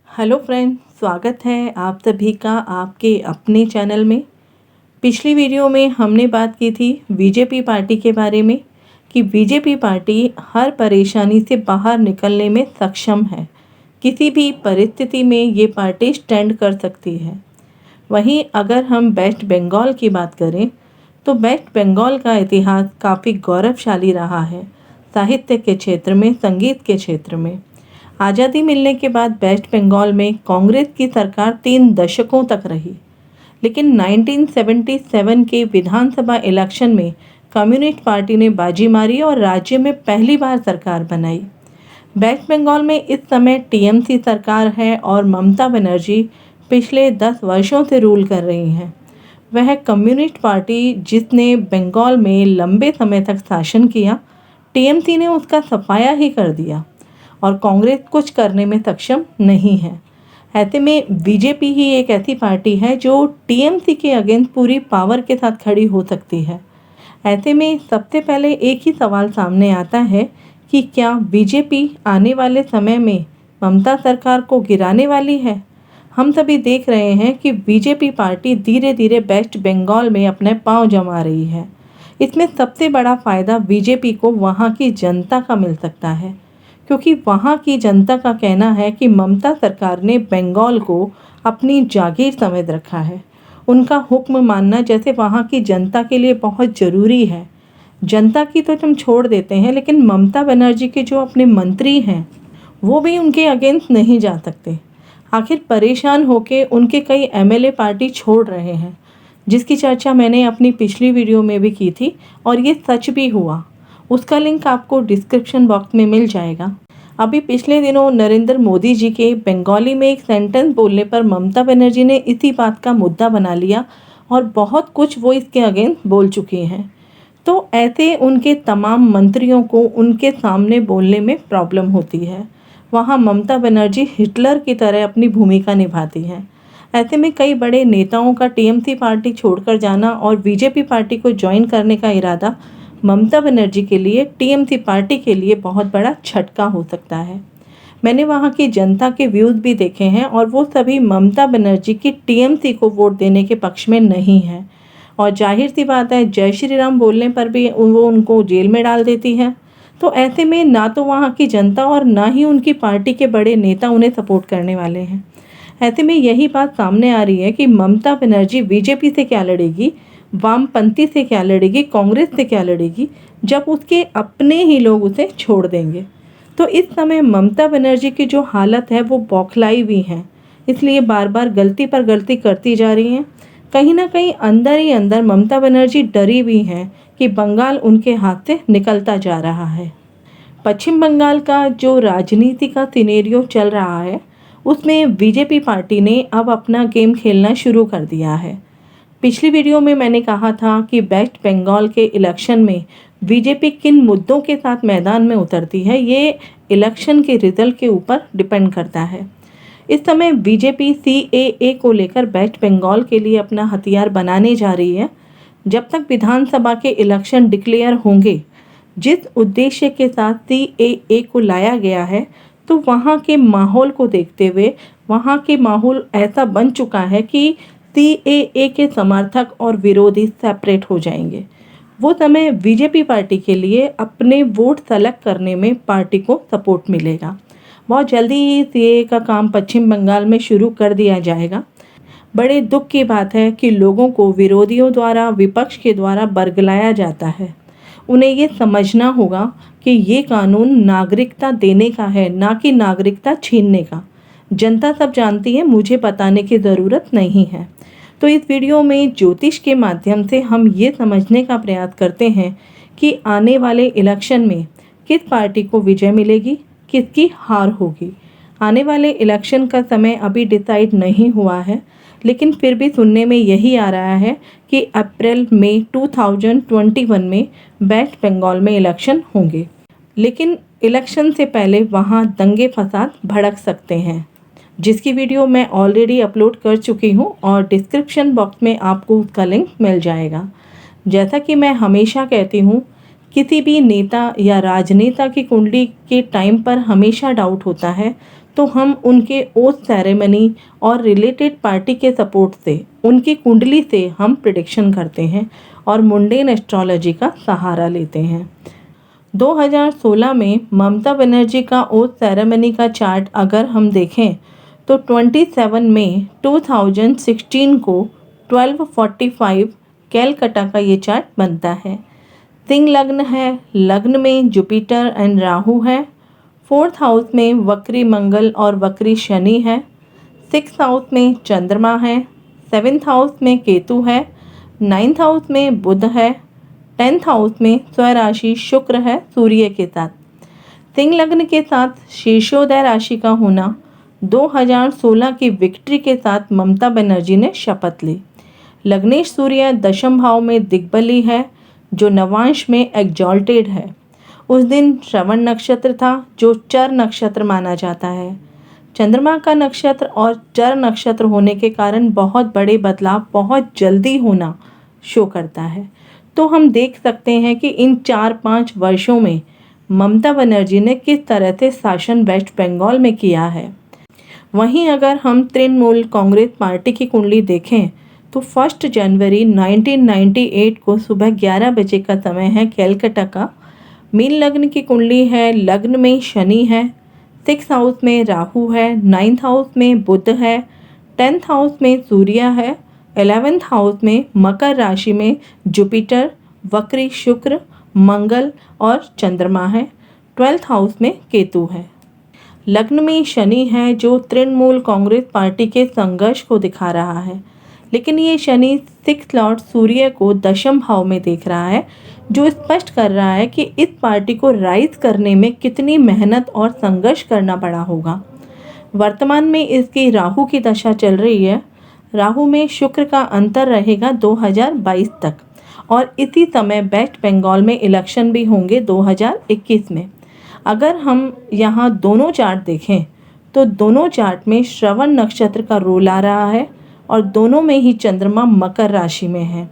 Hello friend, स्वागत है आप सभी का आपके अपने चैनल में। पिछली वीडियो में हमने बात की थी बीजेपी पार्टी के बारे में कि बीजेपी पार्टी हर परेशानी से बाहर निकलने में सक्षम है। किसी भी परिस्थिति में ये पार्टी स्टैंड कर सकती है। वहीं अगर हम वेस्ट बंगाल की बात करें तो वेस्ट बंगाल का इतिहास काफ़ी गौरवशाली रहा है, साहित्य के क्षेत्र में, संगीत के क्षेत्र में। आज़ादी मिलने के बाद वेस्ट बंगाल में कांग्रेस की सरकार 3 दशकों तक रही, लेकिन 1977 के विधानसभा इलेक्शन में कम्युनिस्ट पार्टी ने बाजी मारी और राज्य में पहली बार सरकार बनाई। वेस्ट बंगाल में इस समय टीएमसी सरकार है और ममता बनर्जी पिछले 10 वर्षों से रूल कर रही हैं। वह कम्युनिस्ट पार्टी जिसने बंगाल में लंबे समय तक शासन किया, टीएमसी ने उसका सफाया ही कर दिया और कांग्रेस कुछ करने में सक्षम नहीं है। ऐसे में बीजेपी ही एक ऐसी पार्टी है जो टीएमसी के अगेंस्ट पूरी पावर के साथ खड़ी हो सकती है। ऐसे में सबसे पहले एक ही सवाल सामने आता है कि क्या बीजेपी आने वाले समय में ममता सरकार को गिराने वाली है? हम सभी देख रहे हैं कि बीजेपी पार्टी धीरे धीरे वेस्ट बंगाल में अपने पांव जमा रही है। इसमें सबसे बड़ा फ़ायदा बीजेपी को वहाँ की जनता का मिल सकता है, क्योंकि वहाँ की जनता का कहना है कि ममता सरकार ने बंगाल को अपनी जागीर समझ रखा है। उनका हुक्म मानना जैसे वहाँ की जनता के लिए बहुत ज़रूरी है। जनता की तो हम छोड़ देते हैं, लेकिन ममता बनर्जी के जो अपने मंत्री हैं वो भी उनके अगेंस्ट नहीं जा सकते। आखिर परेशान होके उनके कई एमएलए पार्टी छोड़ रहे हैं, जिसकी चर्चा मैंने अपनी पिछली वीडियो में भी की थी और ये सच भी हुआ। उसका लिंक आपको डिस्क्रिप्शन बॉक्स में मिल जाएगा। अभी पिछले दिनों नरेंद्र मोदी जी के बंगाली में एक सेंटेंस बोलने पर ममता बनर्जी ने इसी बात का मुद्दा बना लिया और बहुत कुछ वो इसके अगेंस्ट बोल चुकी हैं। तो ऐसे उनके तमाम मंत्रियों को उनके सामने बोलने में प्रॉब्लम होती है। वहाँ ममता बनर्जी हिटलर की तरह अपनी भूमिका निभाती हैं। ऐसे में कई बड़े नेताओं का टीएमसी पार्टी छोड़कर जाना और बीजेपी पार्टी को ज्वाइन करने का इरादा ममता बनर्जी के लिए, टीएमसी पार्टी के लिए बहुत बड़ा झटका हो सकता है। मैंने वहाँ की जनता के व्यूज़ भी देखे हैं और वो सभी ममता बनर्जी की टीएमसी को वोट देने के पक्ष में नहीं हैं। और जाहिर सी बात है, जय श्री राम बोलने पर भी वो उनको जेल में डाल देती है। तो ऐसे में ना तो वहाँ की जनता और ना ही उनकी पार्टी के बड़े नेता उन्हें सपोर्ट करने वाले हैं। ऐसे में यही बात सामने आ रही है कि ममता बनर्जी बीजेपी से क्या लड़ेगी, वामपंथी से क्या लड़ेगी, कांग्रेस से क्या लड़ेगी, जब उसके अपने ही लोग उसे छोड़ देंगे। तो इस समय ममता बनर्जी की जो हालत है वो बौखलाई हुई है, इसलिए बार बार गलती पर गलती करती जा रही हैं। कहीं ना कहीं अंदर ही अंदर ममता बनर्जी डरी हुई हैं कि बंगाल उनके हाथ से निकलता जा रहा है। पश्चिम बंगाल का जो राजनीति का सिनेरियो चल रहा है उसमें बीजेपी पार्टी ने अब अपना गेम खेलना शुरू कर दिया है। पिछली वीडियो में मैंने कहा था कि वेस्ट बंगाल के इलेक्शन में बीजेपी किन मुद्दों के साथ मैदान में उतरती है, ये इलेक्शन के रिजल्ट के ऊपर डिपेंड करता है। इस समय बीजेपी सीएए को लेकर वेस्ट बंगाल के लिए अपना हथियार बनाने जा रही है। जब तक विधानसभा के इलेक्शन डिक्लेयर होंगे, जिस उद्देश्य के साथ सीएए को लाया गया है, तो वहाँ के माहौल को देखते हुए वहाँ के माहौल ऐसा बन चुका है कि सीएए के समर्थक और विरोधी सेपरेट हो जाएंगे। वो समय बीजेपी पार्टी के लिए अपने वोट सेलेक्ट करने में पार्टी को सपोर्ट मिलेगा। बहुत जल्दी ही सीएए का काम पश्चिम बंगाल में शुरू कर दिया जाएगा। बड़े दुख की बात है कि लोगों को विरोधियों द्वारा, विपक्ष के द्वारा बरगलाया जाता है। उन्हें ये समझना होगा कि ये कानून नागरिकता देने का है, ना कि नागरिकता छीनने का। जनता सब जानती है, मुझे बताने की ज़रूरत नहीं है। तो इस वीडियो में ज्योतिष के माध्यम से हम ये समझने का प्रयास करते हैं कि आने वाले इलेक्शन में किस पार्टी को विजय मिलेगी, किसकी हार होगी। आने वाले इलेक्शन का समय अभी डिसाइड नहीं हुआ है, लेकिन फिर भी सुनने में यही आ रहा है कि अप्रैल मई 2021 में वेस्ट बंगाल में इलेक्शन होंगे। लेकिन इलेक्शन से पहले वहाँ दंगे फसाद भड़क सकते हैं, जिसकी वीडियो मैं ऑलरेडी अपलोड कर चुकी हूँ और डिस्क्रिप्शन बॉक्स में आपको उसका लिंक मिल जाएगा। जैसा कि मैं हमेशा कहती हूँ, किसी भी नेता या राजनेता की कुंडली के टाइम पर हमेशा डाउट होता है, तो हम उनके ओथ सेरेमनी और रिलेटेड पार्टी के सपोर्ट से, उनकी कुंडली से हम प्रिडिक्शन करते हैं और मुंडेन एस्ट्रोलॉजी का सहारा लेते हैं। 2016 में ममता बनर्जी का ओथ सेरेमनी का चार्ट अगर हम देखें तो 27 मई 2016 को 12:45 कैलकाटा का ये चार्ट बनता है। सिंह लग्न है, लग्न में जुपिटर एंड राहु है, 4th हाउस में वक्री मंगल और वक्री शनि है, 6th हाउस में चंद्रमा है, 7th हाउस में केतु है, 9th हाउस में बुध है, 10th हाउस में स्वराशि शुक्र है सूर्य के साथ। सिंह लग्न के साथ शीर्षोदय राशि का होना 2016 की विक्ट्री के साथ ममता बनर्जी ने शपथ ली। लग्नेश सूर्य दशम भाव में दिग्बली है जो नवांश में एग्जॉल्टेड है। उस दिन श्रवण नक्षत्र था जो चर नक्षत्र माना जाता है। चंद्रमा का नक्षत्र और चर नक्षत्र होने के कारण बहुत बड़े बदलाव बहुत जल्दी होना शो करता है। तो हम देख सकते हैं कि इन 4-5 वर्षों में ममता बनर्जी ने किस तरह से शासन वेस्ट बंगाल में किया है। वहीं अगर हम तृणमूल कांग्रेस पार्टी की कुंडली देखें तो 1 जनवरी 1998 को सुबह 11 बजे का समय है कैलकाटा का। मीन लग्न की कुंडली है, लग्न में शनि है, 6th हाउस में राहु है, 9th हाउस में बुध है, 10th हाउस में सूर्य है, 11th हाउस में मकर राशि में जुपिटर, वक्री शुक्र, मंगल और चंद्रमा है, 12th हाउस में केतु है। लग्न में शनि है जो तृणमूल कांग्रेस पार्टी के संघर्ष को दिखा रहा है, लेकिन ये शनि 6th लॉर्ड सूर्य को दशम भाव में देख रहा है जो स्पष्ट कर रहा है कि इस पार्टी को राइज करने में कितनी मेहनत और संघर्ष करना पड़ा होगा। वर्तमान में इसकी राहु की दशा चल रही है। राहु में शुक्र का अंतर रहेगा 2022 तक और इसी समय वेस्ट बंगाल में इलेक्शन भी होंगे 2021 में। अगर हम यहाँ दोनों चार्ट देखें तो दोनों चार्ट में श्रवण नक्षत्र का रोल आ रहा है और दोनों में ही चंद्रमा मकर राशि में है।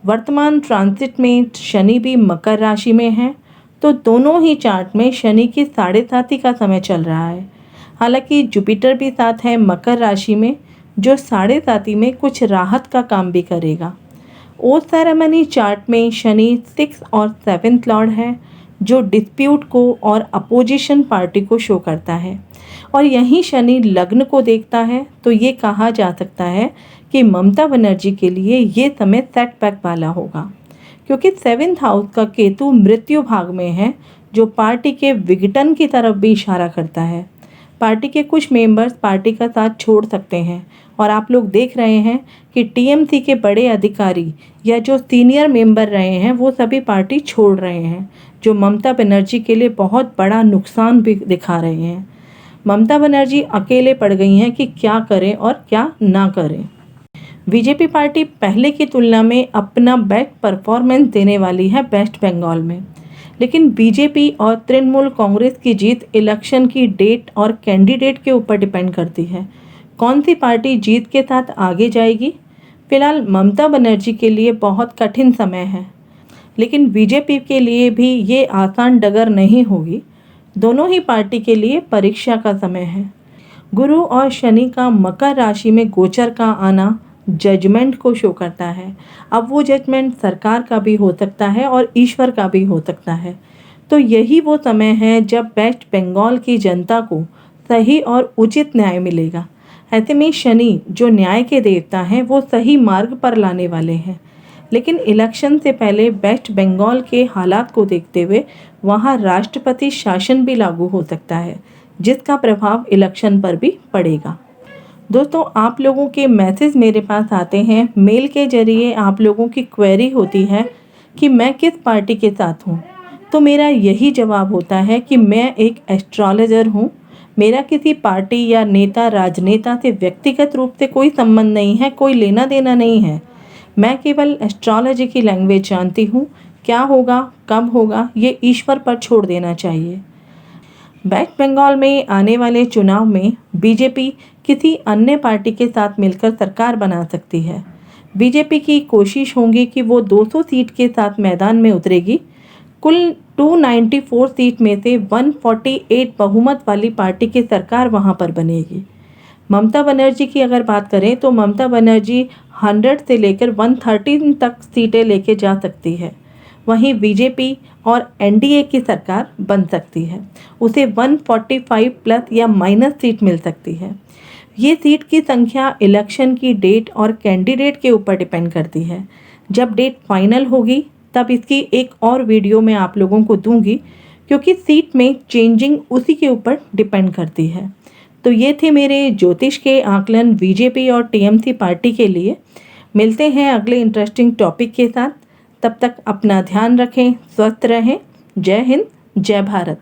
वर्तमान ट्रांजिट में शनि भी मकर राशि में है, तो दोनों ही चार्ट में शनि की 7:30 का समय चल रहा है। हालांकि जुपिटर भी साथ है मकर राशि में जो 7:30 में कुछ राहत का काम भी करेगा। ओथ सेरेमनी चार्ट में शनि 6 और 7th लॉर्ड है जो डिस्प्यूट को और अपोजिशन पार्टी को शो करता है और यहीं शनि लग्न को देखता है, तो ये कहा जा सकता है कि ममता बनर्जी के लिए ये समय सेटबैक वाला होगा क्योंकि 7th हाउस का केतु मृत्यु भाग में है जो पार्टी के विघटन की तरफ भी इशारा करता है। पार्टी के कुछ मेंबर्स पार्टी का साथ छोड़ सकते हैं और आप लोग देख रहे हैं कि टीएमसी के बड़े अधिकारी या जो सीनियर मेंबर रहे हैं वो सभी पार्टी छोड़ रहे हैं जो ममता बनर्जी के लिए बहुत बड़ा नुकसान भी दिखा रहे हैं। ममता बनर्जी अकेले पड़ गई हैं कि क्या करें और क्या ना करें। बीजेपी पार्टी पहले की तुलना में अपना बेस्ट परफॉर्मेंस देने वाली है वेस्ट बंगाल में, लेकिन बीजेपी और तृणमूल कांग्रेस की जीत इलेक्शन की डेट और कैंडिडेट के ऊपर डिपेंड करती है। कौन सी पार्टी जीत के साथ आगे जाएगी। फिलहाल ममता बनर्जी के लिए बहुत कठिन समय है, लेकिन बीजेपी के लिए भी ये आसान डगर नहीं होगी। दोनों ही पार्टी के लिए परीक्षा का समय है। गुरु और शनि का मकर राशि में गोचर का आना जजमेंट को शो करता है। अब वो जजमेंट सरकार का भी हो सकता है और ईश्वर का भी हो सकता है। तो यही वो समय है जब वेस्ट बंगाल की जनता को सही और उचित न्याय मिलेगा। ऐसे में शनि जो न्याय के देवता हैं वो सही मार्ग पर लाने वाले हैं, लेकिन इलेक्शन से पहले वेस्ट बंगाल के हालात को देखते हुए वहाँ राष्ट्रपति शासन भी लागू हो सकता है जिसका प्रभाव इलेक्शन पर भी पड़ेगा। दोस्तों, आप लोगों के मैसेज मेरे पास आते हैं, मेल के जरिए आप लोगों की क्वेरी होती है कि मैं किस पार्टी के साथ हूँ, तो मेरा यही जवाब होता है कि मैं एक एस्ट्रोलॉजर हूँ। मेरा किसी पार्टी या नेता राजनेता से व्यक्तिगत रूप से कोई संबंध नहीं है, कोई लेना देना नहीं है। मैं केवल एस्ट्रोलॉजी की लैंग्वेज जानती हूँ। क्या होगा कब होगा ये ईश्वर पर छोड़ देना चाहिए। वेस्ट बंगाल में आने वाले चुनाव में बीजेपी किसी अन्य पार्टी के साथ मिलकर सरकार बना सकती है। बीजेपी की कोशिश होगी कि वो 200 सीट के साथ मैदान में उतरेगी। कुल 294 सीट में से 148 बहुमत वाली पार्टी की सरकार वहाँ पर बनेगी। ममता बनर्जी की अगर बात करें तो ममता बनर्जी 100 से लेकर 113 तक सीटें लेके जा सकती है। वहीं बीजेपी और एनडीए की सरकार बन सकती है, उसे 145 प्लस या माइनस सीट मिल सकती है। ये सीट की संख्या इलेक्शन की डेट और कैंडिडेट के ऊपर डिपेंड करती है। जब डेट फाइनल होगी तब इसकी एक और वीडियो मैं आप लोगों को दूंगी, क्योंकि सीट में चेंजिंग उसी के ऊपर डिपेंड करती है। तो ये थे मेरे ज्योतिष के आकलन बीजेपी और टीएमसी पार्टी के लिए। मिलते हैं अगले इंटरेस्टिंग टॉपिक के साथ। तब तक अपना ध्यान रखें, स्वस्थ रहें। जय हिंद, जय भारत।